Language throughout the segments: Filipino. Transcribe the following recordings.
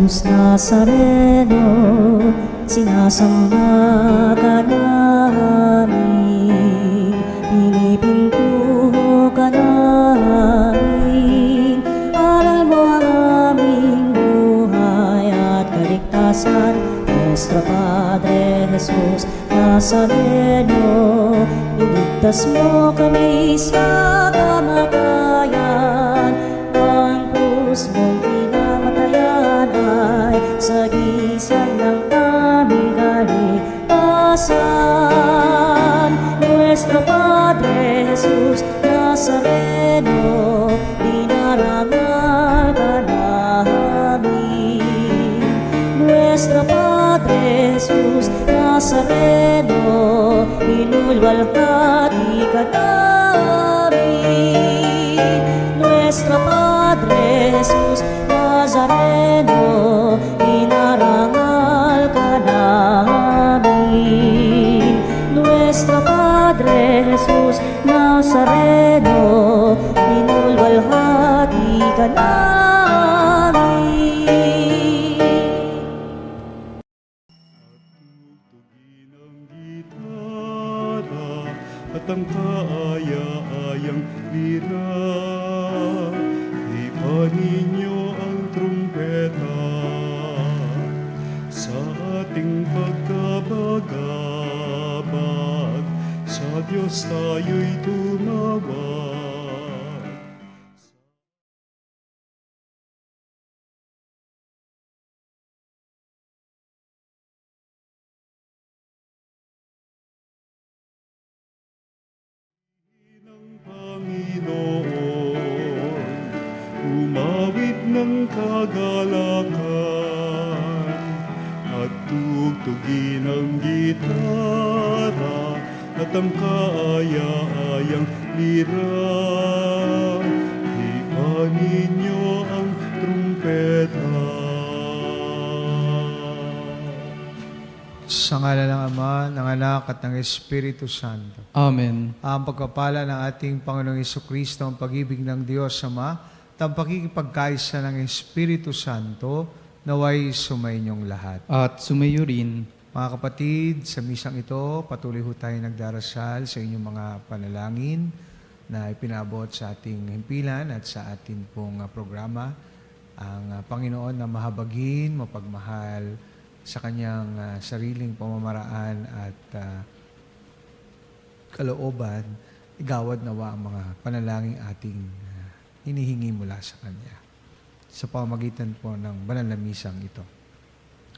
Jesus Nazareno, sinasamba ka namin, pinipinto ka namin. Aral mo ang aming buhay at kaligtasan, Nuestro Padre Jesus Nazareno, iligtas mo kami sa kamatayan. Ang krus mong pinamatayan ay sagisag ng aming kaligtasan. Nuestro Padre Jesus Nazareno, dinarangal ka namin. Nuestro Padre Jesus Nazareno, inulwalhati ka namin. Nuestro Padre Jesus Nazareno, inarangal ka namin. Nuestro Padre Jesus Nazareno, inulwalhati ka namin. At ang kaaya-ayang lira, ipanin niyo ang trumpeta sa ating pagkabagabag, sa Diyos tayo'y tumawag. Panginoon, umawit ng kagalakan at tugtugin ang gitara at ang kaaya-ayang lira. Ipanin niyo ang trumpeta. Sa ngala ng Ama, ng Anak at ng Espiritu Santo. Amen. Ang pagpapala ng ating Panginoong Jesucristo, ang pag-ibig ng Diyos Ama, at ang pakikipagkaisa ng Espiritu Santo, naway sumainyong lahat. At sumayo rin. Mga kapatid, sa misang ito, patuloy ho tayo nagdarasal sa inyong mga panalangin na ipinabot sa ating himpilan at sa ating pong programa. Ang Panginoon na mahabagin, mapagmahal sa kanyang sariling pamamaraan at kalooban, igawad nawa ang mga panalangin ating hinihingi mula sa Kanya sa pamamagitan po ng banal na misang ito.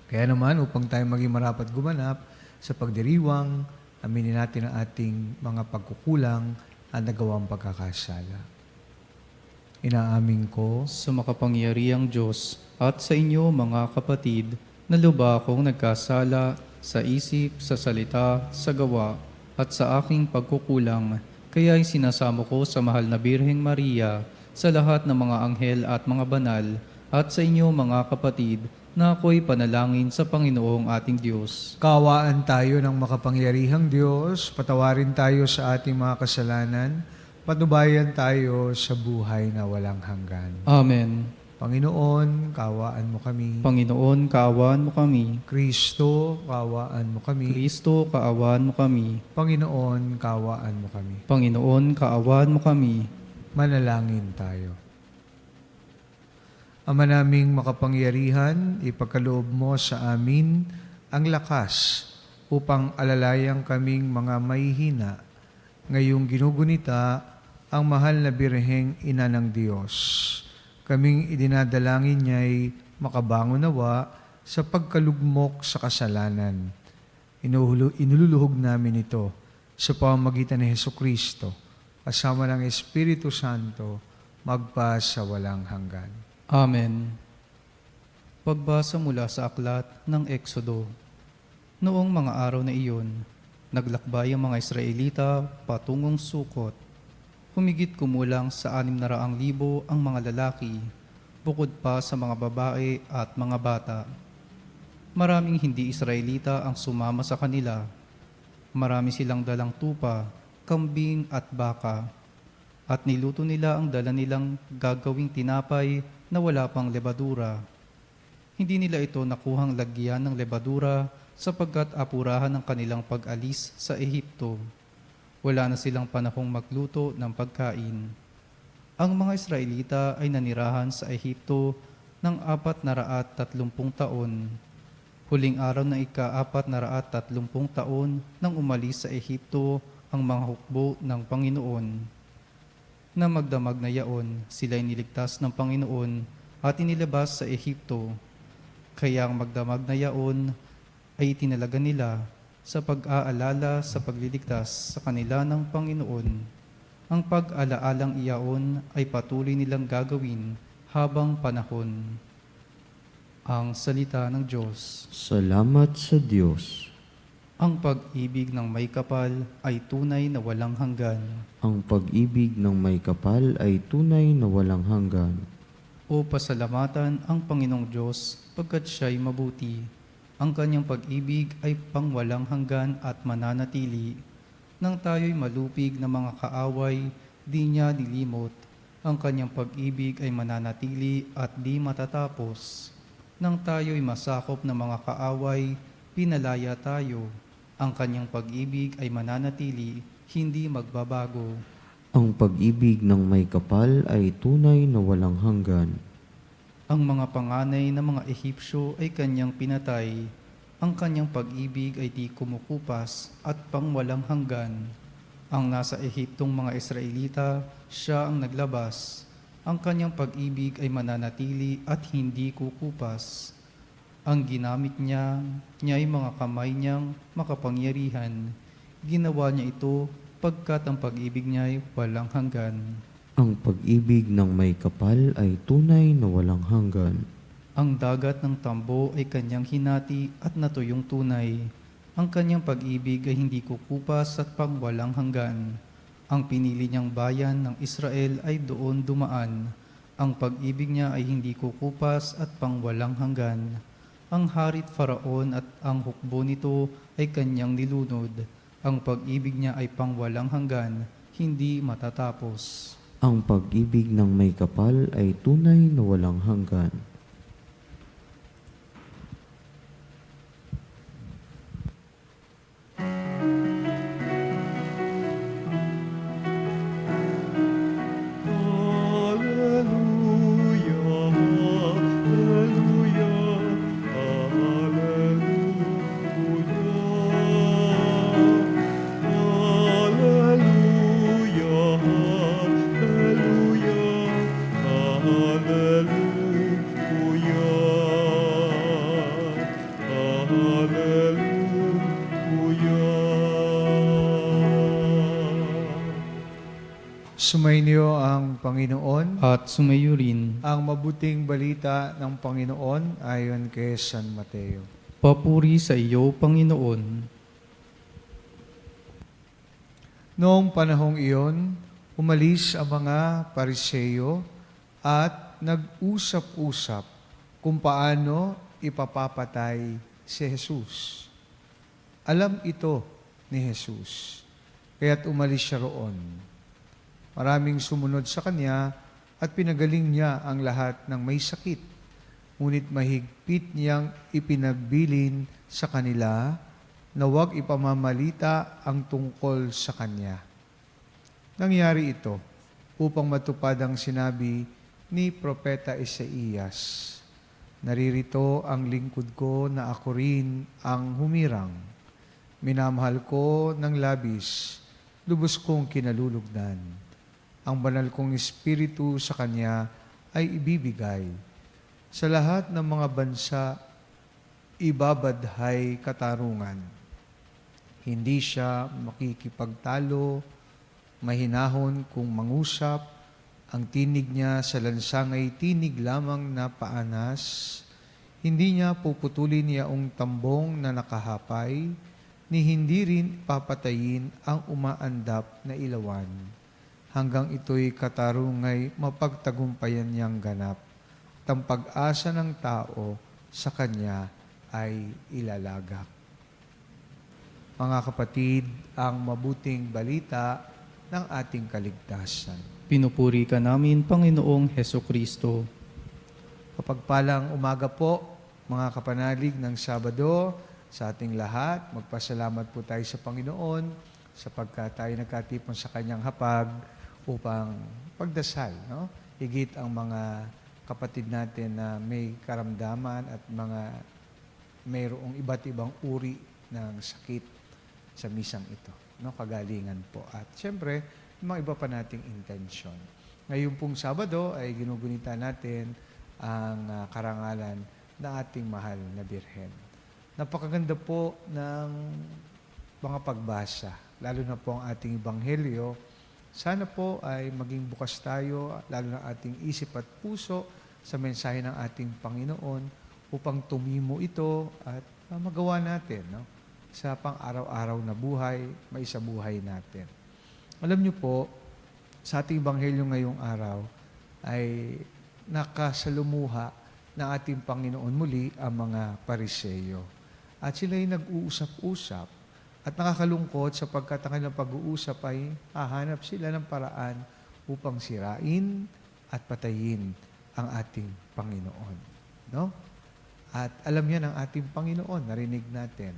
Kaya naman, upang tayo maging marapat gumanap sa pagdiriwang, aminin natin ang ating mga pagkukulang at nagawang pagkakasala. Inaamin ko Sa makapangyarihang Diyos at sa inyo mga kapatid, na luba akong nagkasala sa isip, sa salita, sa gawa, at sa aking pagkukulang, kaya sinasamo ko sa mahal na Birheng Maria, sa lahat ng mga anghel at mga banal, at sa inyo mga kapatid, na ako'y panalangin sa Panginoong ating Diyos. Kaawaan tayo ng makapangyarihang Diyos, patawarin tayo sa ating mga kasalanan, patnubayan tayo sa buhay na walang hanggan. Amen. Panginoon, kaawaan mo kami. Panginoon, kaawaan mo kami. Kristo, kaawaan mo kami. Kristo, kaawaan mo kami. Panginoon, kaawaan mo kami. Panginoon, kaawaan mo kami. Manalangin tayo. Ama naming makapangyarihan, ipagkaloob mo sa amin ang lakas upang alalayang kaming mga mahihina ngayong ginugunita ang mahal na Birheng Ina ng Diyos. Kaming idinadalangin niya'y makabangon nawa sa pagkalugmok sa kasalanan. Inululuhog namin ito sa pamamagitan ni Jesucristo, kasama ng Espiritu Santo, magpa sa walang hanggan. Amen. Pagbasa mula sa aklat ng Eksodo. Noong mga araw na iyon, naglakbay ang mga Israelita patungong Sukot. Humigit kumulang sa 600,000 ang mga lalaki, bukod pa sa mga babae at mga bata. Maraming hindi Israelita ang sumama sa kanila. Marami silang dalang tupa, kambing at baka. At niluto nila ang dala nilang gagawing tinapay na wala pang lebadura. Hindi nila ito nakuhang lagyan ng lebadura sapagkat apurahan ng kanilang pag-alis sa Ehipto. Wala na silang panahong magluto ng pagkain. Ang mga Israelita ay nanirahan sa Ehipto ng 430 taon. Huling araw ng ika-430 taon nang umalis sa Ehipto ang mga hukbo ng Panginoon. Na magdamag na yaon, sila ay niligtas ng Panginoon at inilabas sa Ehipto. Kaya ang magdamag na yaon ay itinalaga nila sa pag-aalala sa pagliligtas sa kanila ng Panginoon. Ang pag-alaalang iyaon ay patuloy nilang gagawin habang panahon. Ang salita ng Diyos. Salamat sa Diyos. Ang pag-ibig ng may kapal ay tunay na walang hanggan. Ang pag-ibig ng may kapal ay tunay na walang hanggan. O pasalamatan ang Panginoong Diyos pagkat siya'y mabuti. Ang kanyang pag-ibig ay pangwalang hanggan at mananatili. Nang tayo'y malupig na mga kaaway, di niya nilimot. Ang kanyang pag-ibig ay mananatili at di matatapos. Nang tayo'y masakop ng mga kaaway, pinalaya tayo. Ang kanyang pag-ibig ay mananatili, hindi magbabago. Ang pag-ibig ng may kapal ay tunay na walang hanggan. Ang mga panganay ng mga Ehipsyo ay kanyang pinatay. Ang kanyang pag-ibig ay di kumukupas at pangwalang hanggan. Ang nasa Ehiptong mga Israelita, siya ang naglabas. Ang kanyang pag-ibig ay mananatili at hindi kukupas. Ang ginamit niya ay mga kamay niyang makapangyarihan. Ginawa niya ito pagkat ang pag-ibig niya ay walang hanggan. Ang pag-ibig ng may kapal ay tunay na walang hanggan. Ang dagat ng tambo ay kanyang hinati at natuyong tunay. Ang kanyang pag-ibig ay hindi kukupas at pangwalang hanggan. Ang pinili niyang bayan ng Israel ay doon dumaan. Ang pag-ibig niya ay hindi kukupas at pangwalang hanggan. Ang harit Faraon at ang hukbo nito ay kanyang nilunod. Ang pag-ibig niya ay pangwalang hanggan, hindi matatapos. Ang pag-ibig ng may kapal ay tunay na walang hanggan. Sumainyo ang Panginoon. At sumayo rin, Ang mabuting balita ng Panginoon ayon kay San Mateo. papuri sa iyo, Panginoon. Noong panahong iyon, umalis ang mga Pariseo at nag-usap-usap kung paano ipapapatay si Jesus. Alam ito ni Jesus, kaya't umalis siya roon. Maraming sumunod sa kanya at pinagaling niya ang lahat ng may sakit. Ngunit mahigpit niyang ipinagbilin sa kanila na huwag ipamamalita ang tungkol sa kanya. Nangyari ito upang matupad ang sinabi ni Propeta Isaías. Naririto ang lingkod ko na ako rin ang humirang. Minamahal ko ng labis, lubos kong kinalulugdan. Ang banal kong espiritu sa kanya ay ibibigay. Sa lahat ng mga bansa, ibabadhay katarungan. Hindi siya makikipagtalo, mahinahon kung mangusap, ang tinig niya sa lansang ay tinig lamang na paanas. Hindi niya puputulin yaong tambong na nakahapay, ni hindi rin papatayin ang umaandap na ilawan. Hanggang ito'y katarungay mapagtagumpayan niyang ganap. At ang pag-asa ng tao sa kanya ay ilalagak. Mga kapatid, ang mabuting balita ng ating kaligtasan. Pinupuri ka namin, Panginoong Heso Kristo. Kapagpalang umaga po mga kapanalig ng Sabado sa ating lahat. Magpasalamat po tayo sa Panginoon sapagkat tayo nagkatipon sa Kanyang hapag upang pagdasal. No? Higit ang mga kapatid natin na may karamdaman at mayroong iba't ibang uri ng sakit sa misang ito. No? Kagalingan po. At siyempre, mga iba pa nating intensyon. Ngayon pong Sabado ay ginugunita natin ang karangalan ng ating mahal na Birhen. Napakaganda po ng mga pagbasa, lalo na po ang ating Ebanghelyo. Sana po ay maging bukas tayo, lalo na ating isip at puso sa mensahe ng ating Panginoon upang tumimo ito at magawa natin sa pang-araw-araw na buhay, maisabuhay natin. Alam niyo po, sa ating Ebanghelyo ngayong araw ay nakasalumuha ng ating Panginoon muli ang mga Pariseyo. At sila'y nag-uusap-usap at nakakalungkot sapagkat ang kanilang pag-uusap ay hahanap sila ng paraan upang sirain at patayin ang ating Panginoon. No? At alam niya ng ating Panginoon, narinig natin.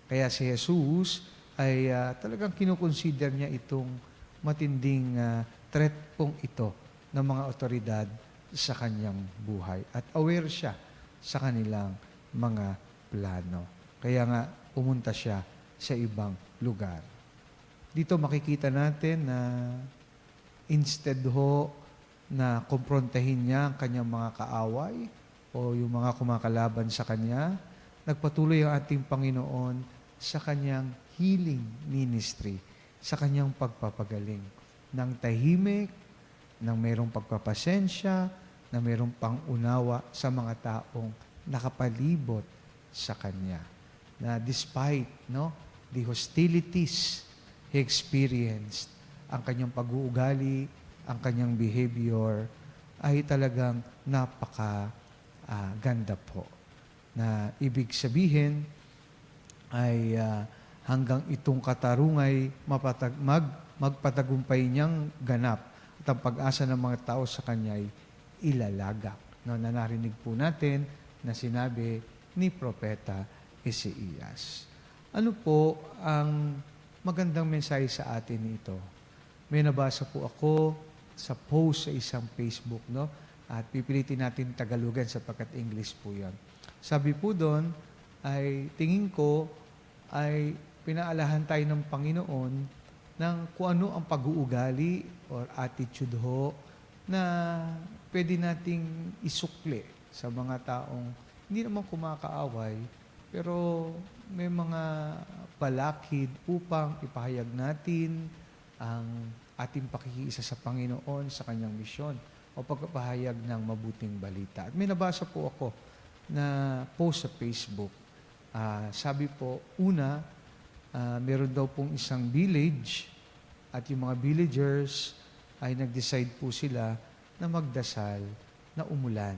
Kaya si Jesus ay talagang kinukonsider niya itong matinding threat pong ito ng mga otoridad sa kanyang buhay. At aware siya sa kanilang mga plano. Kaya nga, pumunta siya sa ibang lugar. Dito makikita natin na instead na kumprontahin niya ang kanyang mga kaaway o yung mga kumakalaban sa kanya, nagpatuloy ang ating Panginoon sa kanyang healing ministry, sa kanyang pagpapagaling ng tahimik, ng mayroong pagpapasensya, na mayroong pangunawa sa mga taong nakapalibot sa kanya. Na despite the hostilities he experienced, ang kanyang pag-uugali, ang kanyang behavior, ay talagang napaka-ganda po. Na ibig sabihin ay hanggang itong katarungay magpatagumpay niyang ganap at ang pag-asa ng mga tao sa kanya ay ilalagak. Na narinig po natin na sinabi ni Propeta Isaías. Ano po ang magandang mensahe sa atin ito? May nabasa po ako sa post sa isang Facebook, at pipilitin natin Tagalogan sapagkat English po yan. Sabi po doon, ay tingin ko ay pinaalahan tayo ng Panginoon ng kung ano ang pag-uugali or attitude na pwede nating isukli sa mga taong hindi naman kumakaaway, pero may mga balakid upang ipahayag natin ang ating pakikiisa sa Panginoon sa kanyang misyon o pagpapahayag ng mabuting balita. At may nabasa po ako na post sa Facebook. Sabi po, meron daw pong isang village at yung mga villagers ay nag-decide po sila na magdasal na umulan.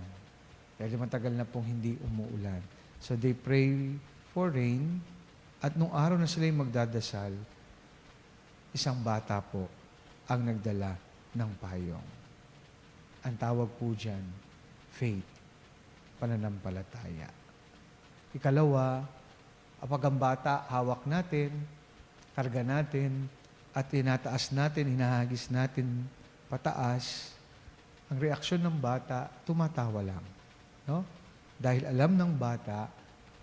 Dahil matagal na pong hindi umuulan. So they pray for rain at nung araw na sila yung magdadasal, isang bata po ang nagdala ng payong. Ang tawag po dyan, faith, pananampalataya. Ikalawa, kapag ang bata hawak natin, karga natin, at tinataas natin, hinahagis natin pataas, ang reaksyon ng bata, tumatawa lang. No? Dahil alam ng bata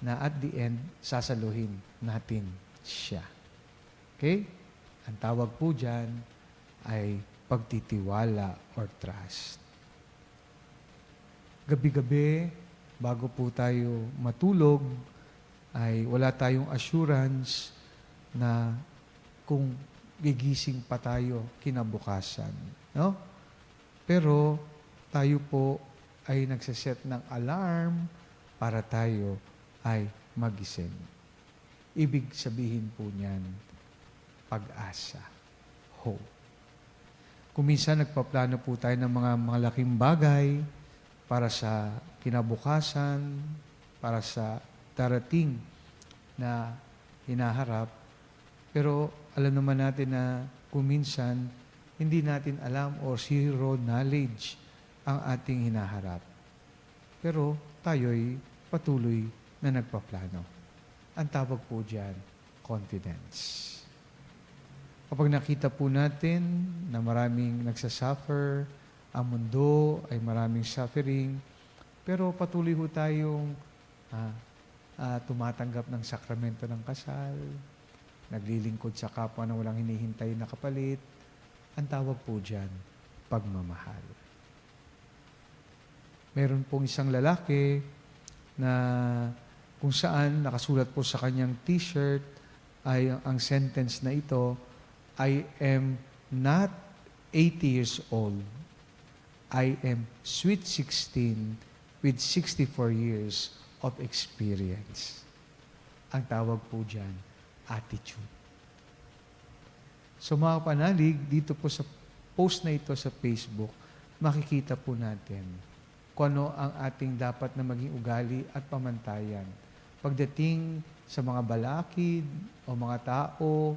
na at the end, sasaluhin natin siya. Okay? Ang tawag po dyan ay pagtitiwala or trust. Gabi-gabi, bago po tayo matulog, ay wala tayong assurance na kung gigising pa tayo kinabukasan. No? Pero tayo po ay nagsaset ng alarm para tayo ay magising. Ibig sabihin po niyan, pag-asa, hope. Kung minsan nagpaplano po tayo ng mga malaking bagay para sa kinabukasan, para sa darating na hinaharap, pero alam naman natin na kung minsan hindi natin alam or zero knowledge ang ating hinaharap. Pero tayo'y patuloy na nagpaplano. Ang tawag po dyan, confidence. Kapag nakita po natin na maraming nagsasuffer, ang mundo ay maraming suffering, pero patuloy po tayong tumatanggap ng sakramento ng kasal, naglilingkod sa kapwa na walang hinihintay na kapalit, ang tawag po dyan, pagmamahal. Meron pong isang lalaki na kung saan nakasulat po sa kanyang t-shirt ay ang sentence na ito, I am not 80 years old. I am sweet 16 with 64 years of experience. Ang tawag po dyan, attitude. So mga panalig, dito po sa post na ito sa Facebook, makikita po natin kung ano ang ating dapat na maging ugali at pamantayan. Pagdating sa mga balakid o mga tao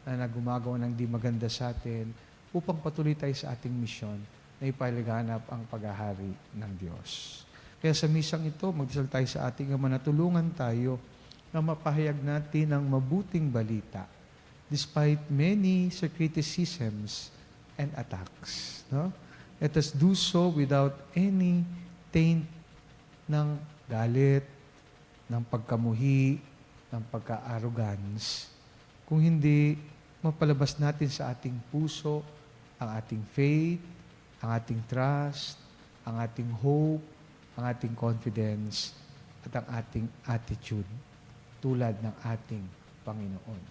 na gumagawa ng di maganda sa atin, upang patuloy tayo sa ating misyon na ipalaganap ang paghahari ng Diyos. Kaya sa misang ito, magdasal tayo sa ating Ama na tulungan tayo na mapahayag natin ang mabuting balita despite many criticisms and attacks. No? Let us do so without any taint ng galit, ng pagkamuhi, ng pagka-arrogance. Kung hindi, mapalabas natin sa ating puso ang ating faith, ang ating trust, ang ating hope, ang ating confidence, at ang ating attitude tulad ng ating Panginoon.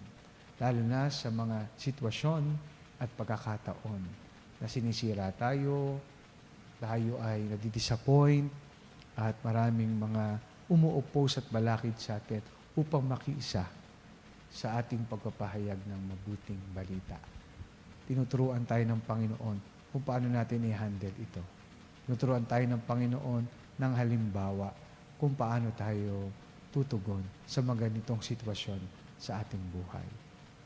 Lalo na sa mga sitwasyon at pagkakataon na sinisira tayo ay nadidisappoint, at maraming mga umuoppose at balakid sa atin upang makiisa sa ating pagpapahayag ng mabuting balita. Tinuturuan tayo ng Panginoon kung paano natin i-handle ito. Tinuturuan tayo ng Panginoon ng halimbawa kung paano tayo tutugon sa mga ganitong sitwasyon sa ating buhay.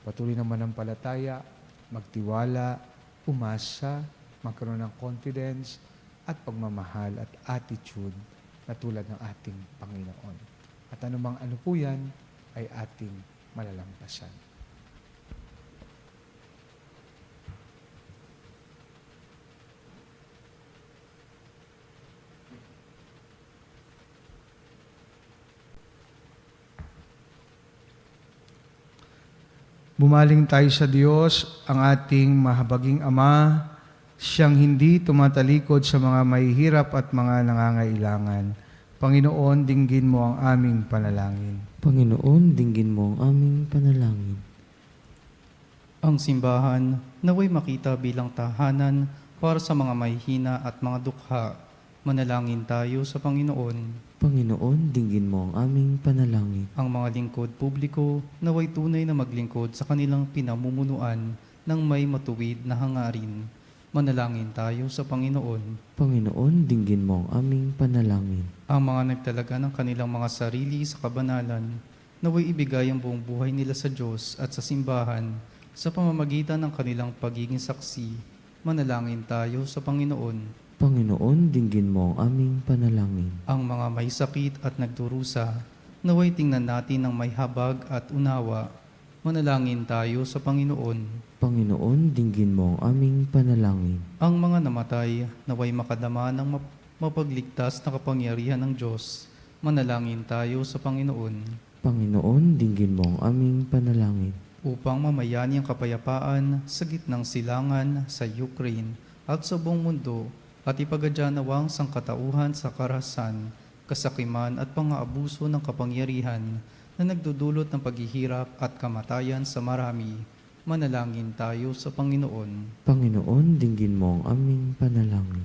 Patuloy na manampalataya, magtiwala, umasa, magkaroon ng confidence at pagmamahal at attitude na tulad ng ating Panginoon. At anumang ano po yan ay ating malalampasan. Bumaling tayo sa Diyos, ang ating mahabaging Ama, siyang hindi tumatalikod sa mga mahihirap at mga nangangailangan. Panginoon, dinggin mo ang aming panalangin. Panginoon, dinggin mo ang aming panalangin. Ang simbahan naway makita bilang tahanan para sa mga mahihina at mga dukha. Manalangin tayo sa Panginoon. Panginoon, dinggin mo ang aming panalangin. Ang mga lingkod publiko naway tunay na maglingkod sa kanilang pinamumunuan ng may matuwid na hangarin. Manalangin tayo sa Panginoon. Panginoon, dinggin mo ang aming panalangin. Ang mga nagtalaga ng kanilang mga sarili sa kabanalan, naway ibigay ang buong buhay nila sa Diyos at sa simbahan sa pamamagitan ng kanilang pagiging saksi. Manalangin tayo sa Panginoon. Panginoon, dinggin mo ang aming panalangin. Ang mga may sakit at nagdurusa, naway tingnan natin ng may habag at unawa. Manalangin tayo sa Panginoon. Panginoon, dinggin mo ang aming panalangin. Ang mga namatay, naway makadama ng mapagligtas na kapangyarihan ng Diyos. Manalangin tayo sa Panginoon. Panginoon, dinggin mo ang aming panalangin. Upang mamayani ang kapayapaan sa gitnang silangan sa Ukraine at sa buong mundo, at ipagadya nawang sangkatauhan sa karahasan, kasakiman at pang-aabuso ng kapangyarihan na nagdudulot ng paghihirap at kamatayan sa marami. Manalangin tayo sa Panginoon. Panginoon, dinggin mo ang aming panalangin.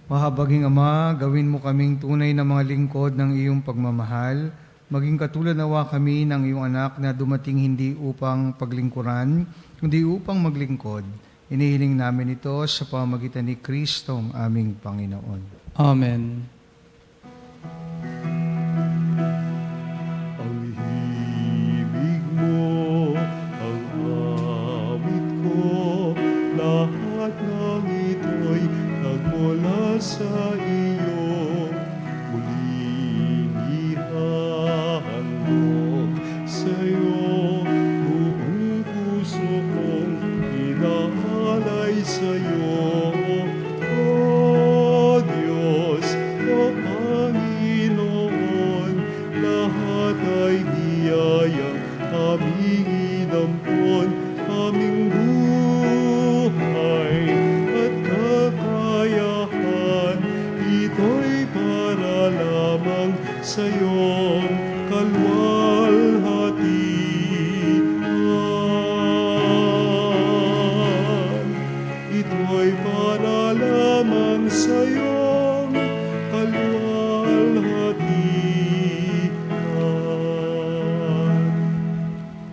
Mahabaging Ama, gawin mo kaming tunay na mga lingkod ng iyong pagmamahal. Maging katulad nawa kami ng iyong anak na dumating hindi upang paglingkuran, kundi upang maglingkod. Inihiling namin ito sa pamamagitan ni Kristong aming Panginoon. Amen. Ang himig mo, ang awit ko, lahat ng ito'y nagmula sa iyo. Muli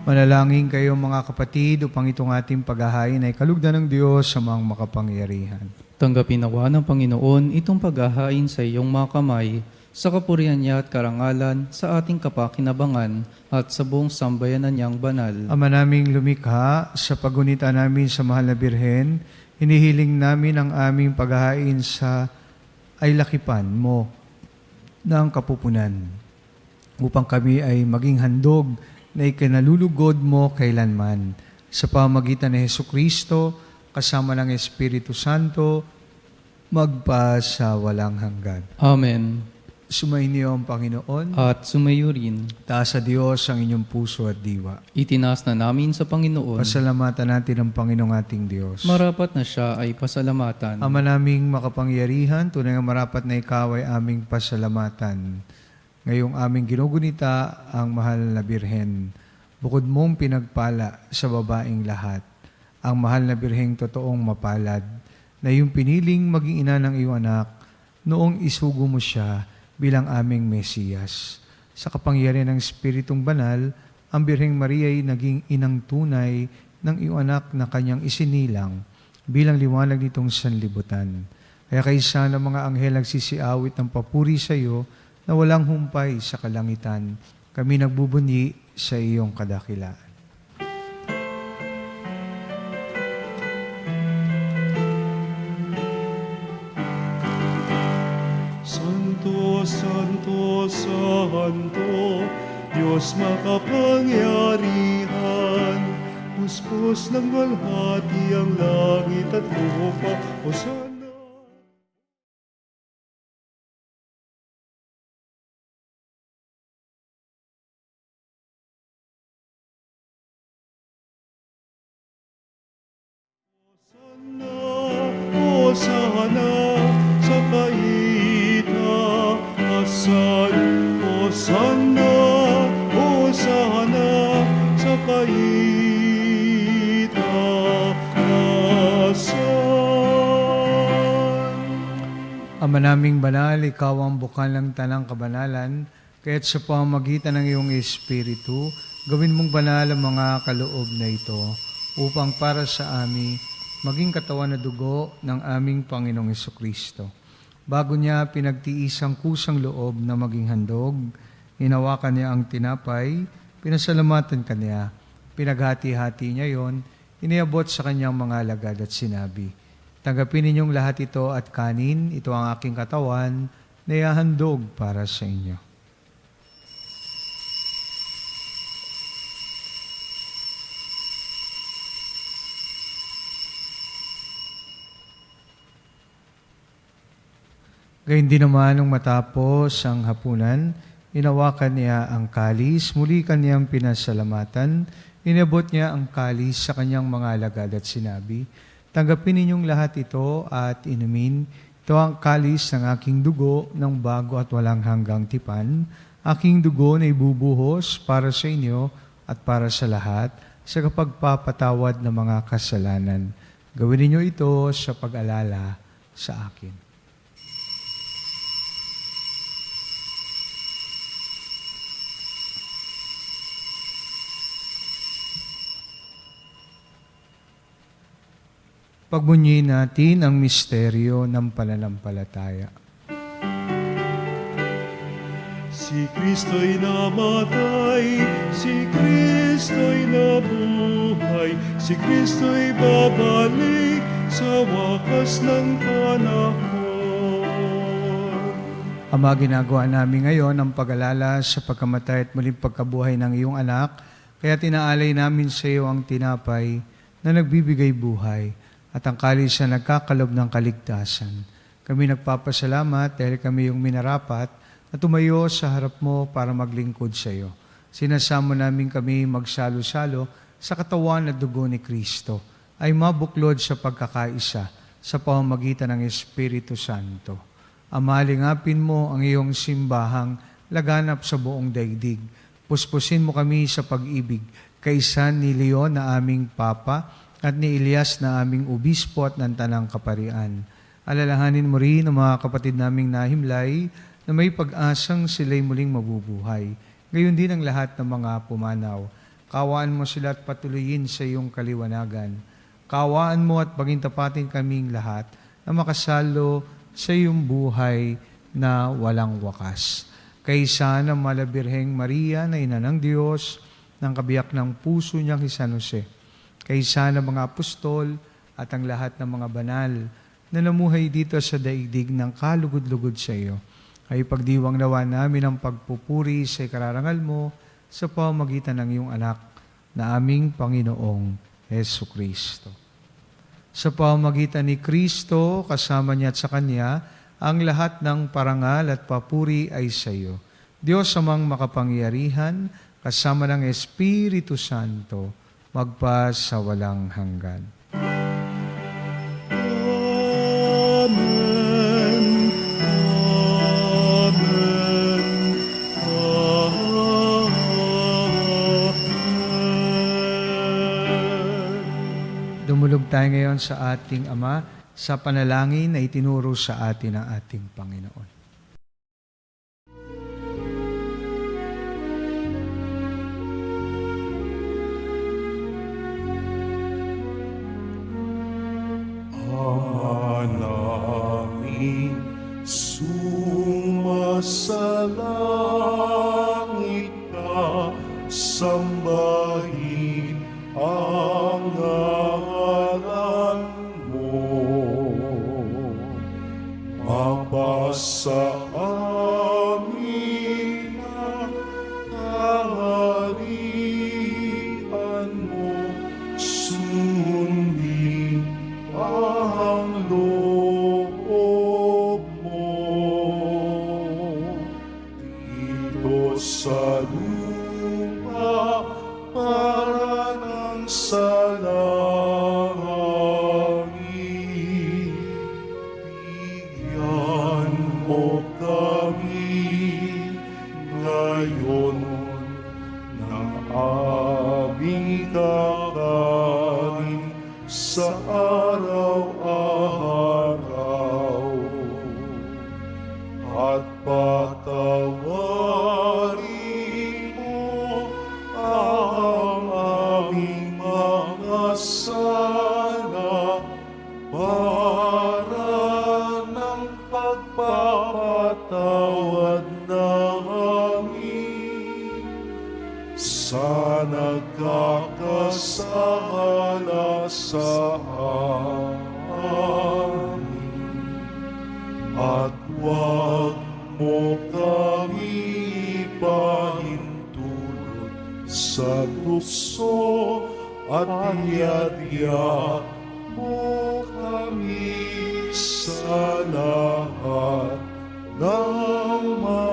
Manalangin kayo mga kapatid upang itong ating paghahain ay kalugdan ng Diyos sa mga makapangyarihan. Tanggapin nawa ng Panginoon itong paghahain sa iyong mga kamay, sa kapurihan niya at karangalan, sa ating kapakinabangan at sa buong sambayanan niyang banal. Ama naming lumikha, sa pagunita namin sa mahal na Birhen, hinihiling namin ang aming paghahain sa ay lakipan mo ng kapupunan, upang kami ay maging handog na ikinalulugod mo kailanman. Sa pamagitan ni Hesukristo, kasama ng Espiritu Santo, magpa sa walang hanggan. Amen. Sumainyo ang Panginoon. At sumayo rin, Taas sa Diyos ang inyong puso at diwa. itinaas na namin sa Panginoon. Pasalamatan natin ang Panginoong ating Diyos. Marapat na siya ay pasalamatan. Ama naming makapangyarihan, tunay nga marapat na ikaw ay aming pasalamatan. Ngayong aming ginugunita ang mahal na Birhen. Bukod mong pinagpala sa babaeng lahat, ang mahal na Birheng totoong mapalad, na iyong piniling maging ina ng iyong anak, noong isugo mo siya bilang aming Mesiyas. Sa kapangyarihan ng Espiritong Banal, ang Birheng Maria ay naging inang tunay ng iyong anak na kanyang isinilang bilang liwanag nitong sanlibutan. Kaya kaysa ng mga anghel nagsisiawit ng papuri sa iyo na walang humpay sa kalangitan, kami nagbubunyi sa iyong kadakilaan. Santo, Santo, Santo, Diyos makapangyarihan, puspos ng walhati ang langit at lupa, Hosanna. Hosanna sa kaitaasan, Hosanna, Hosanna sa kaitaasan. Ama naming banal, ikaw ang bukal ng tanang kabanalan, kaya't sa pamamagitan ng iyong Espiritu, gawin mong banal ang mga kaloob na ito, upang para sa amin, maging katawan na dugo ng aming Panginoong Hesukristo. Bago niya pinagtiis ang kusang loob na maging handog, hinawakan niya ang tinapay, pinasalamatan kanya, pinaghati-hati niya yon, iniabot sa kanyang mga alagad at sinabi, tanggapin ninyong lahat ito at kanin, ito ang aking katawan na ihahandog para sa inyo. Gayun din naman nung matapos ang hapunan, inawakan niya ang kalis, muli kanyang pinasalamatan, inabot niya ang kalis sa kanyang mga alagad at sinabi, tanggapin ninyong lahat ito at inumin, ito ang kalis ng aking dugo ng bago at walang hanggang tipan, aking dugo na ibubuhos para sa inyo at para sa lahat sa kapagpapatawad ng mga kasalanan. Gawin ninyo ito sa pag-alala sa akin. Pagbunyiin natin ang misteryo ng pananampalataya. Si Kristo'y namatay, si Kristo'y nabuhay, si Kristo'y babalik sa wakas ng panahon. Ama, ginagawa namin ngayon ang pag-alala sa pagkamatay at muling pagkabuhay ng iyong anak, kaya tinaalay namin sa iyo ang tinapay na nagbibigay buhay at ang kalis na nagkakalob ng kaligtasan. Kami nagpapasalamat dahil kami yung minarapat na tumayo sa harap mo para maglingkod sa iyo. Sinasamo namin kami magsalo-salo sa katawan at dugo ni Kristo ay mabuklod sa pagkakaisa sa pamamagitan ng Espiritu Santo. Ama, lingapin mo ang iyong simbahang laganap sa buong daigdig. Puspusin mo kami sa pag-ibig kaysa ni Leon na aming Papa at ni Elias na aming obispo at ng Tanang Kaparian. Alalahanin mo rin ang mga kapatid naming nahimlay na may pag-asang sila'y muling mabubuhay. Gayon din ang lahat ng mga pumanaw. Kawaan mo sila at patuloyin sa iyong kaliwanagan. Kawaan mo at pagintapatin kaming lahat na makasalo sa iyong buhay na walang wakas. Kaysa ng Malabirheng Maria na ina ng Diyos, ng kabiyak ng puso niyang si San Jose, kaysa ng mga apostol at ang lahat ng mga banal na namuhay dito sa daigdig ng kalugod-lugod sa iyo, ay pagdiwang nawa namin ang pagpupuri sa ikararangal mo sa pamamagitan ng iyong anak na aming Panginoong Hesu Kristo. Sa pamamagitan ni Kristo, kasama niya at sa Kanya, ang lahat ng parangal at papuri ay sa iyo. Diyos amang makapangyarihan, kasama ng Espiritu Santo, magpa sa walang hanggan. Amen. Amen. Amen. Dumulog tayo ngayon sa ating Ama sa panalangin na itinuro sa atin ng ating Panginoon. Ama namin, sumasalangit ka, sambahin ang ngalan mo. Mapasa amin ang kaharian mo, sundin ang loob mo dito sa lupa para ng sa langit. Bigyan mo kami ngayon ng aming kakanin sa araw-araw, at patawarin mo ang aming mga sala para ng pagpapatawad namin sa nagkakasala sa amin. At huwag mo kami ipahintulot sa tukso, at iadya mo kami sa lahat ng masama.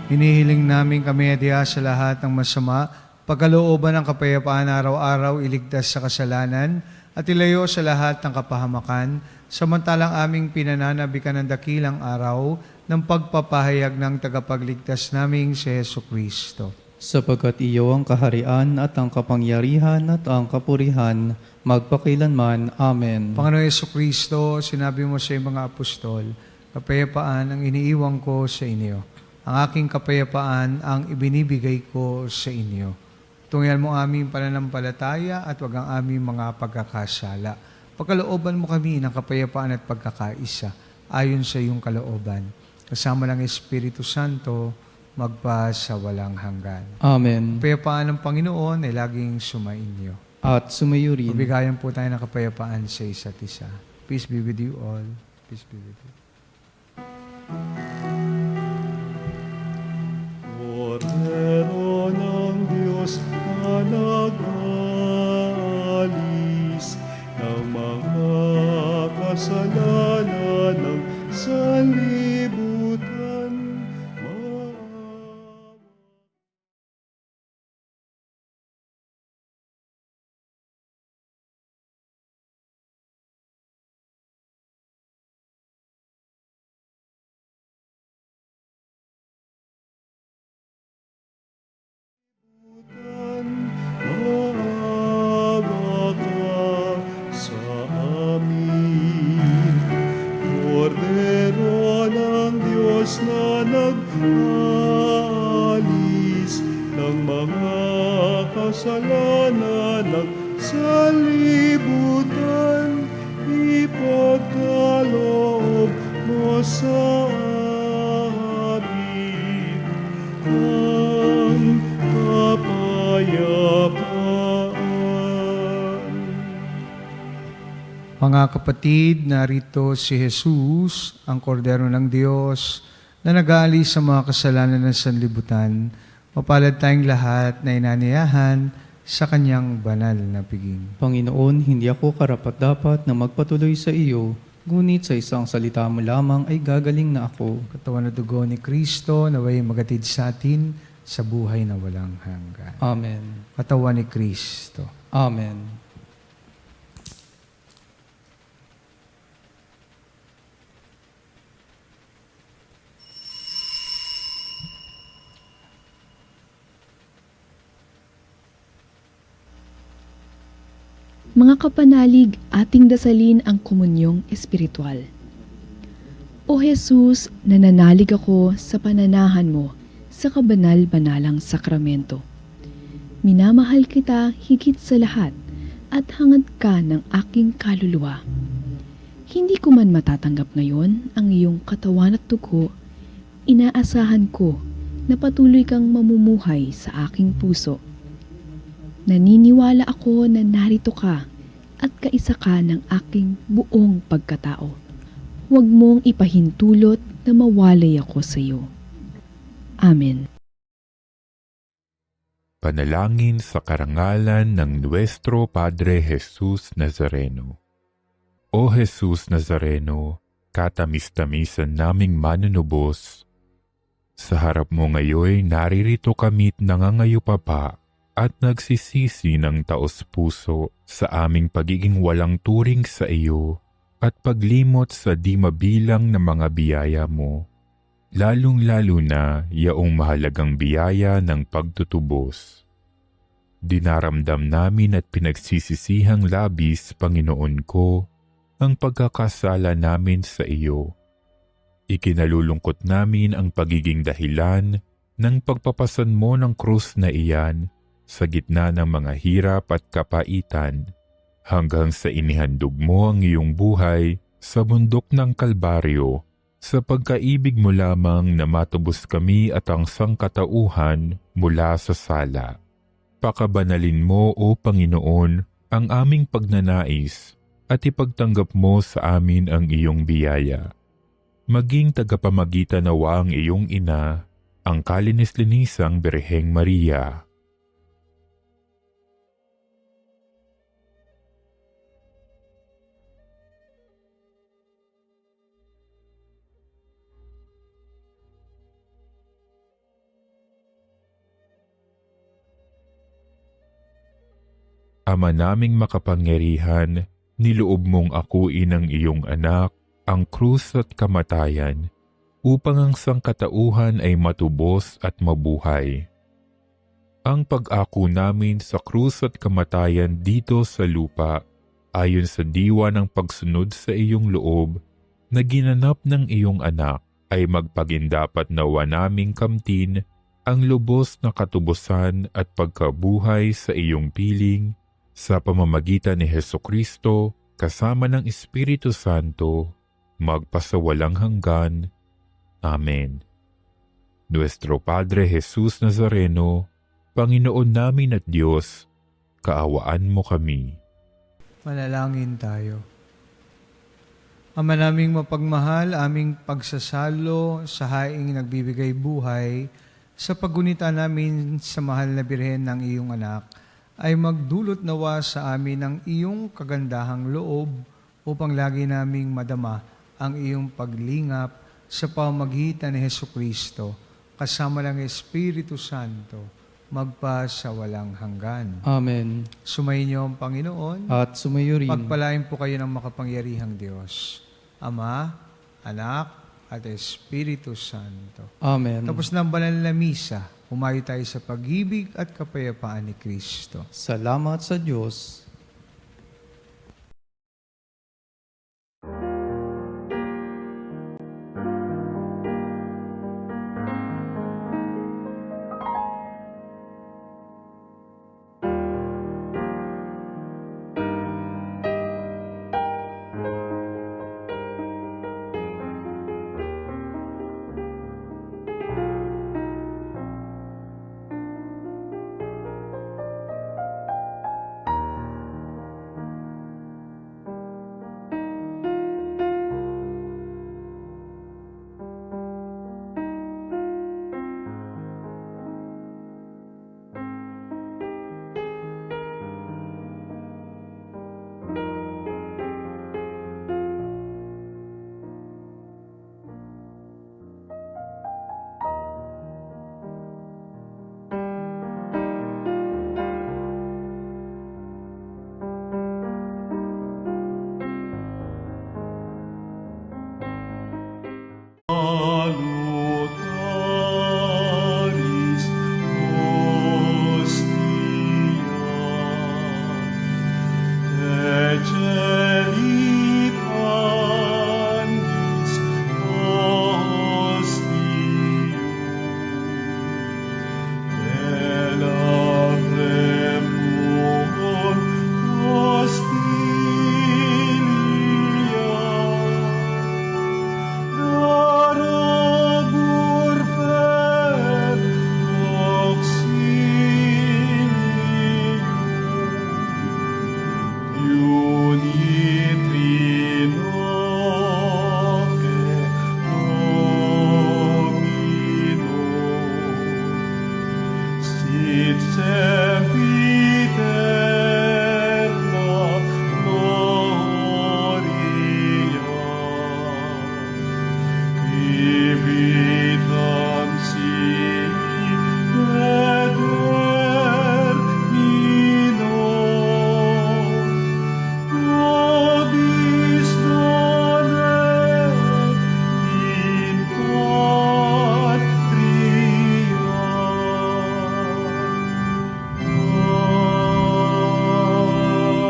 Hinihiling namin kami adya sa lahat ng masama, pagkalooban ng kapayapaan araw-araw, iligtas sa kasalanan, at ilayo sa lahat ng kapahamakan, samantalang aming pinananabikan ng dakilang araw ng pagpapahayag ng tagapagligtas naming si Hesu Kristo. Sapagkat iyo ang kaharian at ang kapangyarihan at ang kapurihan, magpakailanman. Amen. Panginoon Hesu Kristo, sinabi mo sa iyong mga apostol, kapayapaan ang iniiwan ko sa inyo. Ang aking kapayapaan ang ibinibigay ko sa inyo. Tungyan mo aming pananampalataya at wag ang aming mga pagkakasala. Pagkalooban mo kami ng kapayapaan at pagkakaisa ayon sa iyong kalooban. Kasama ng Espiritu Santo, magpa sa walang hanggan. Amen. Kapayapaan ng Panginoon ay laging sumainyo. At sumayo rin. Mabigayan po tayo ng kapayapaan sa isa't isa. Peace be with you all. Peace be with you. Kordero ng Diyos na nag-alis ng mga kasalanan ng sanlibutan. Maawa ka sa amin, Kordero na Diyos na nag-alis ng mga kasalanan ng sanlibutan, ipagkaloob mo sa amin ang kapayapaan. Mga kapatid, narito si Jesus, ang kordero ng Diyos, na nag-aalis sa mga kasalanan ng sanlibutan. Mapalad tayong lahat na inaniyahan sa kanyang banal na piging. Panginoon, hindi ako karapat-dapat na magpatuloy sa iyo, ngunit sa isang salita mo lamang ay gagaling na ako. Katawan at dugo ni Kristo, naway magatid sa atin sa buhay na walang hanggan. Amen. Katawan ni Kristo. Amen. Mga kapanalig, ating dasalin ang komunyong espiritual. O Jesus, nananalig ako sa pananahan mo sa kabanal-banalang sakramento. Minamahal kita higit sa lahat at hangad ka ng aking kaluluwa. Hindi ko man matatanggap ngayon ang iyong katawan at dugo, inaasahan ko na patuloy kang mamumuhay sa aking puso. Naniniwala ako na narito ka at kaisa ka ng aking buong pagkatao. Huwag mong ipahintulot na mawalay ako sa iyo. Amen. Panalangin sa karangalan ng Nuestro Padre Jesus Nazareno. O Jesus Nazareno, katamis-tamisan naming manunubos, sa harap mo ngayon naririto kami't nangangayupapa at nagsisisi ng taos-puso sa aming pagiging walang turing sa iyo at paglimot sa di mabilang na mga biyaya mo, lalong-lalo na yaong mahalagang biyaya ng pagtutubos. Dinaramdam namin at pinagsisisihang labis, Panginoon ko, ang pagkakasala namin sa iyo. Ikinalulungkot namin ang pagiging dahilan ng pagpapasan mo ng krus na iyan sa gitna ng mga hirap at kapaitan, hanggang sa inihandog mo ang iyong buhay sa bundok ng Kalbaryo, sa pagkaibig mo lamang na matubos kami at ang sangkatauhan mula sa sala. Pakabanalin mo, O Panginoon, ang aming pagnanais at ipagtanggap mo sa amin ang iyong biyaya. Maging tagapamagitan nawa ang iyong ina, ang kalinis-linisang Birheng Maria. Ama naming makapangyarihan, niloob mong akuin ang iyong anak, ang krus at kamatayan, upang ang sangkatauhan ay matubos at mabuhay. Ang pag-ako namin sa krus at kamatayan dito sa lupa, ayon sa diwa ng pagsunod sa iyong loob, na ginanap ng iyong anak, ay magpagindapat nawa naming kamtin ang lubos na katubusan at pagkabuhay sa iyong piling, sa pamamagitan ni Hesukristo, kasama ng Espiritu Santo, magpasawalang hanggan. Amen. Nuestro Padre Jesus Nazareno, Panginoon namin at Diyos, kaawaan mo kami. Manalangin tayo. Ama naming mapagmahal, aming pagsasalo sa haing nagbibigay buhay, sa paggunita namin sa mahal na Birhen ng iyong anak, ay magdulot nawa sa amin ng iyong kagandahang loob upang lagi naming madama ang iyong paglingap sa pamamagitan ni Hesukristo, kasama ng Espiritu Santo, magpa sa walang hanggan. Amen. Sumayin niyo ang Panginoon. At sumayo rin. Pagpalain po kayo ng makapangyarihang Diyos, Ama, Anak, at Espiritu Santo. Amen. Tapos ng banal na misa, humayo tayo sa pag-ibig at kapayapaan ni Kristo. Salamat sa Diyos. salutaris hostia, ecelitanis hostium, elabremur hostilia, darabur per auxilium, unitrinoque Domino, sit sempiterna gloria, vitam sic et termino, nobis donet in patria.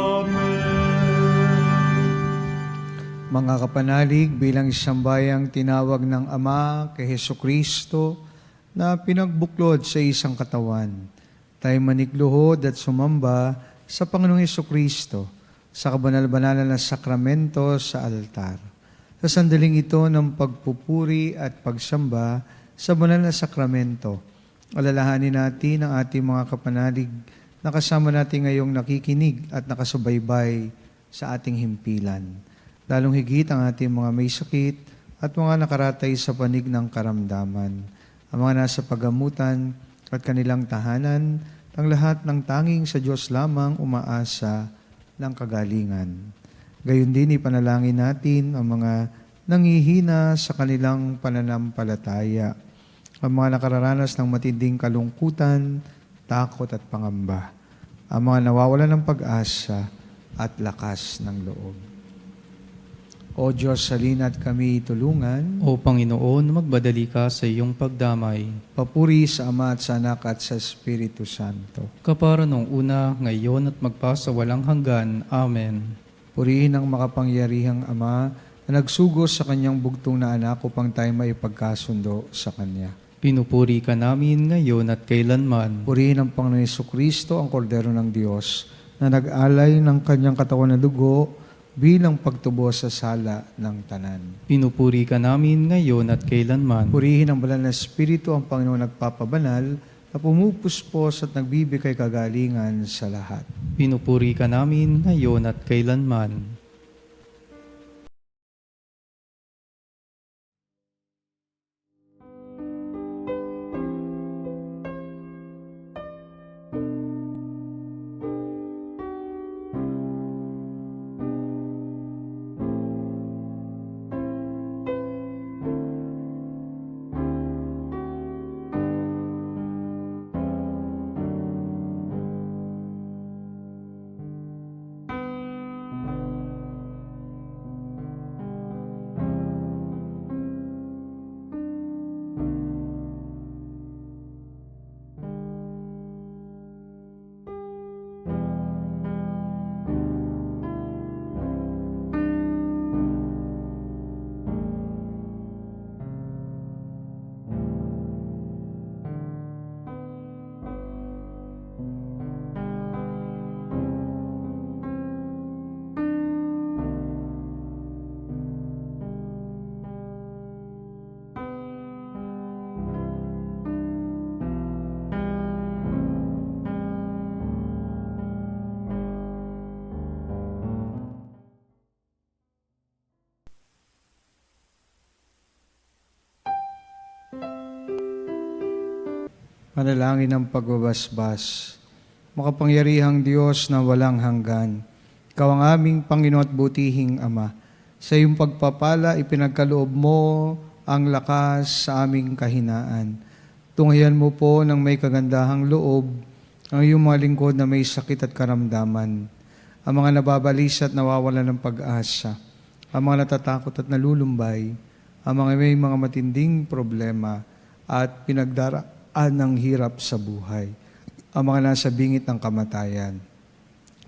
Amen. Mga kapanalig, bilang isang bayang tinawag ng Ama kay Hesukristo na pinagbuklod sa isang katawan, tayo manikluhod at sumamba sa Panginoong Hesukristo sa kabanal-banalan na sakramento sa altar. Sa sandaling ito ng pagpupuri at pagsamba sa banal na sakramento, alalahanin natin ang ating mga kapanalig na kasama natin ngayong nakikinig at nakasubaybay sa ating himpilan. Lalong higit ang ating mga may sakit at mga nakaratay sa panig ng karamdaman, ang mga nasa pagamutan at kanilang tahanan, ang lahat ng tanging sa Diyos lamang umaasa ng kagalingan. Gayon din ipanalangin natin ang mga nangihina sa kanilang pananampalataya, ang mga nakararanas ng matinding kalungkutan, takot at pangamba, ang mga nawawalan ng pag-asa at lakas ng loob. O Diyos, salina't kami tulungan. O Panginoon, magbadali ka sa iyong pagdamay. Papuri sa Ama at sa Anak at sa Espiritu Santo. Kapara nung una, ngayon at magpasawalang hanggan. Amen. Purihin ang makapangyarihang Ama na nagsugos sa kanyang bugtong na anak upang tayo maipagkasundo sa Kanya. Pinupuri ka namin ngayon at kailanman. Purihin ang Panginoon Jesucristo, ang Kordero ng Diyos, na nag-alay ng kanyang katawan na dugo bilang pagtubos sa sala ng tanan. Pinupuri ka namin ngayon at kailanman. Purihin ang banal na Espiritu, ang Panginoon nagpapabanal, na pumupuspos at nagbibigay kagalingan sa lahat. Pinupuri ka namin ngayon at kailanman. Panalangin ng pagbabasbas. Makapangyarihang Diyos na walang hanggan, Ikaw ang aming Panginoon at butihing Ama. Sa iyong pagpapala, ipinagkaloob mo ang lakas sa aming kahinaan. Tunghayan mo po ng may kagandahang loob ang iyong mga lingkod na may sakit at karamdaman, ang mga nababalisa at nawawalan ng pag-asa, ang mga natatakot at nalulumbay, ang mga may mga matinding problema at pinagdaraan ng hirap sa buhay, ang mga nasa bingit ng kamatayan.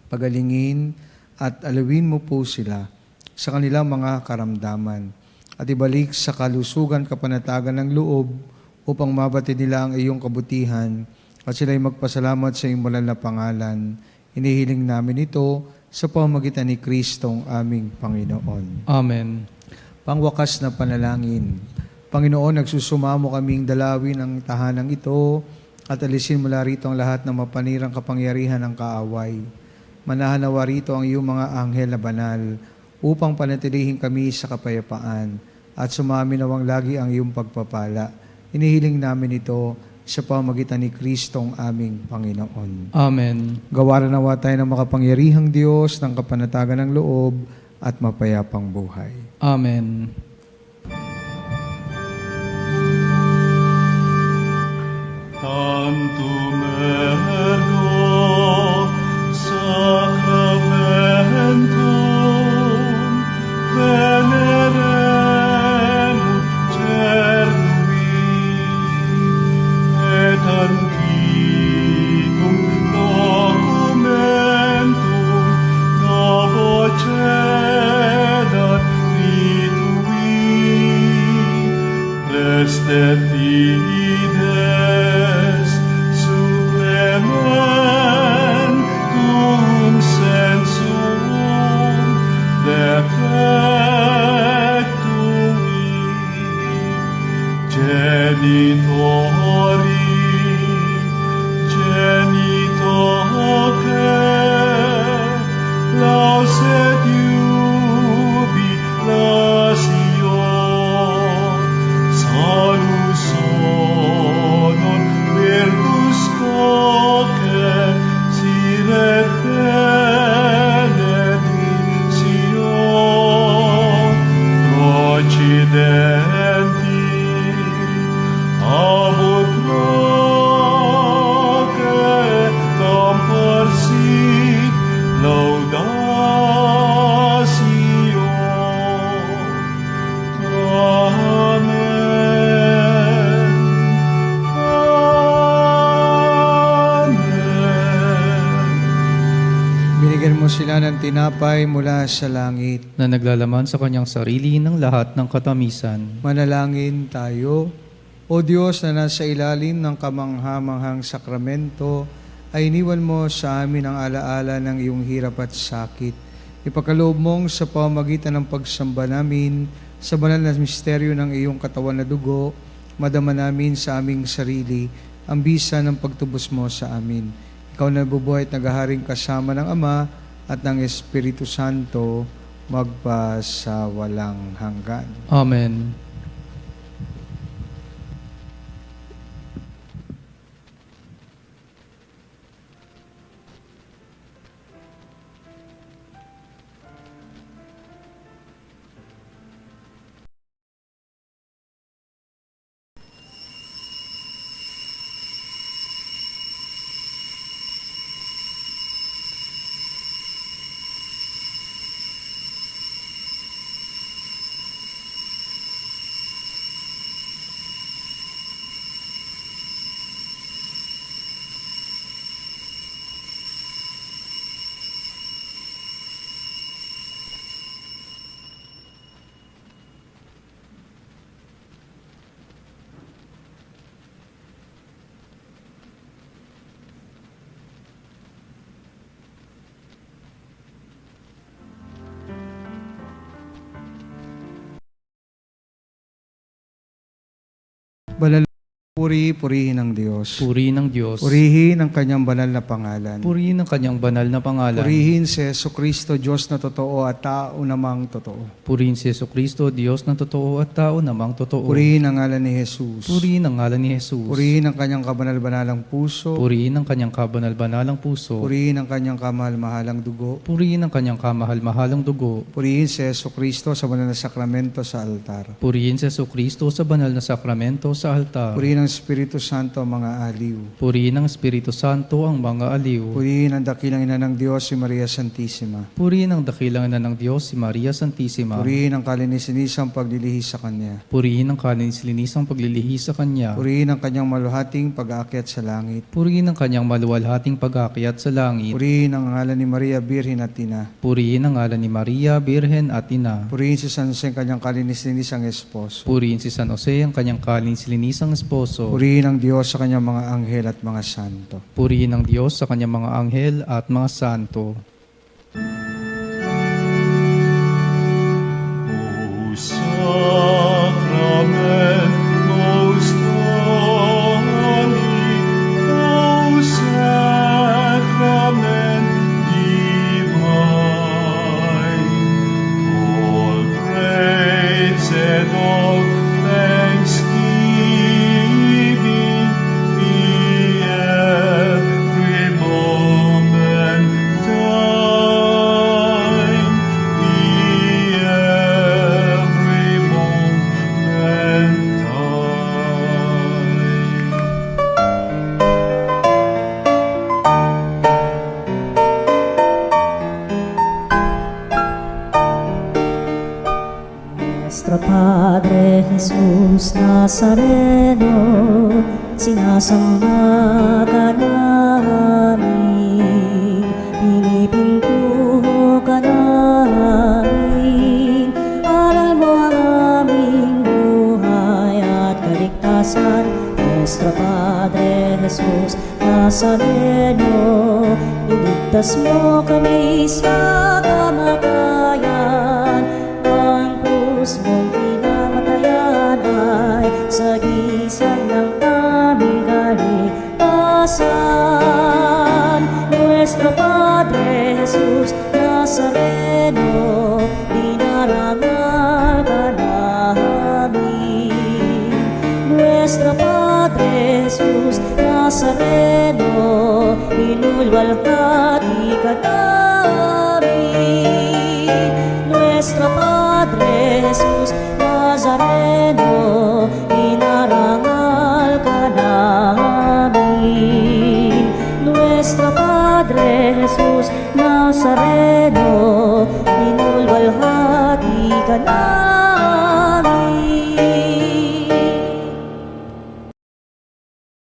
Pagalingin at alawin mo po sila sa kanilang mga karamdaman at ibalik sa kalusugan kapanatagan ng loob upang mabati nila ang iyong kabutihan at sila'y magpasalamat sa iyong banal na pangalan. Inihiling namin ito sa pamamagitan ni Kristong aming Panginoon. Amen. Pangwakas na panalangin. Panginoon, nagsusumamo kaming dalawin ang tahanang ito at alisin mula rito ang lahat ng mapanirang kapangyarihan ng kaaway. Manahanawa rito ang iyong mga anghel na banal upang panatilihin kami sa kapayapaan at sumaminawang lagi ang iyong pagpapala. Inihiling namin ito sa pamamagitan ni Kristong aming Panginoon. Amen. Gawaran nawa tayo ng makapangyarihang Diyos ng kapanatagan ng loob at mapayapang buhay. Amen. Tantum ergo sacramentum veneremur cernui et antiquum documentum novocedat ritui restet fides suprementum sensum defectui genitori genitoque lauset jubilatio salus honor virtus coque sire benedictio procidenti abut roque comporsit laudatio. Amen. Amen. Binigyan mo sila ng tinapay mula sa langit. Na naglalaman sa kanyang sarili ng lahat ng katamisan. Manalangin tayo. O Diyos na nasa ilalim ng kamanghamanghang sakramento, ay iniwan mo sa amin ang alaala ng iyong hirap at sakit. Ipagkaloob mong sa pamamagitan ng pagsamba namin sa banal na misteryo ng iyong katawan na dugo, madama namin sa aming sarili ang bisa ng pagtubos mo sa amin. Ikaw na bubuhay at naghaharing kasama ng Ama at ng Espiritu Santo, magpa sa walang hanggan. Amen. Banal, purihin ng Diyos. Purihin ng Diyos. Purihin ang kanyang banal na pangalan. Purihin ang kanyang banal na pangalan. Purihin si Jesucristo, Diyos na totoo at tao namang totoo. Purihin si Jesucristo, Diyos na totoo at tao namang totoo. Purihin ang ngalan ni Jesus. Purihin ang ngalan ni Jesus. Purihin ang kanyang kabanal-banalang puso. Purihin ang kanyang kabanal-banalang puso. Purihin ang kanyang kamahal-mahalang dugo. Purihin ang kanyang kamahal-mahalang dugo. Purihin si Jesucristo sa banal na sakramento sa altar. Purihin si Jesucristo sa banal na sakramento sa altar. Purihin ang Espiritu Santo ang mga aliw. Purihin ng Espiritu Santo ang mga aliw. Purihin ang dakilang ina ng Diyos, si Maria Santissima. Purihin ang dakilang ina ng Diyos, si Maria Santissima. Purihin ang kalinisan-nisang paglilihi sa Kanya. Purihin ang kalinis-linisang paglilihi sa Kanya. Purihin ang Kanyang maluhating pag-aakyat sa langit. Purihin ang Kanyang maluwalhating pag-akyat sa langit. Purihin ang ngalan ni Maria, Birhen at Ina. Purihin ang ngalan ni Maria, Birhen at Ina. Purihin si San Jose ang Kanyang kalinis-linisang esposo. Purihin si San Jose ang kanyang kalinis-linisang esposo. Purihin ang Diyos sa Kanyang mga anghel at mga santo. Purihin ang Diyos sa kanyang mga anghel at mga santo. O Sacrament most holy, O Sacrament divine, all praise and all thanksgiving be every moment thine, be every moment thine. Nuestro Padre Jesus Nazareno, sinasamba ka namin, pinipintuho ka namin, aral mo ang aming buhay at kaligtasan. Nuestro Padre Jesus Nazareno, iligtas mo kami sa kamatayan, ang krus mong pinamatayan ay sagisag ng aming kaligtasan. Nuestro Padre Jesus Nazareno, dinarangal ka namin. Nuestro Padre Jesus Nazareno, inulwalhati ka namin.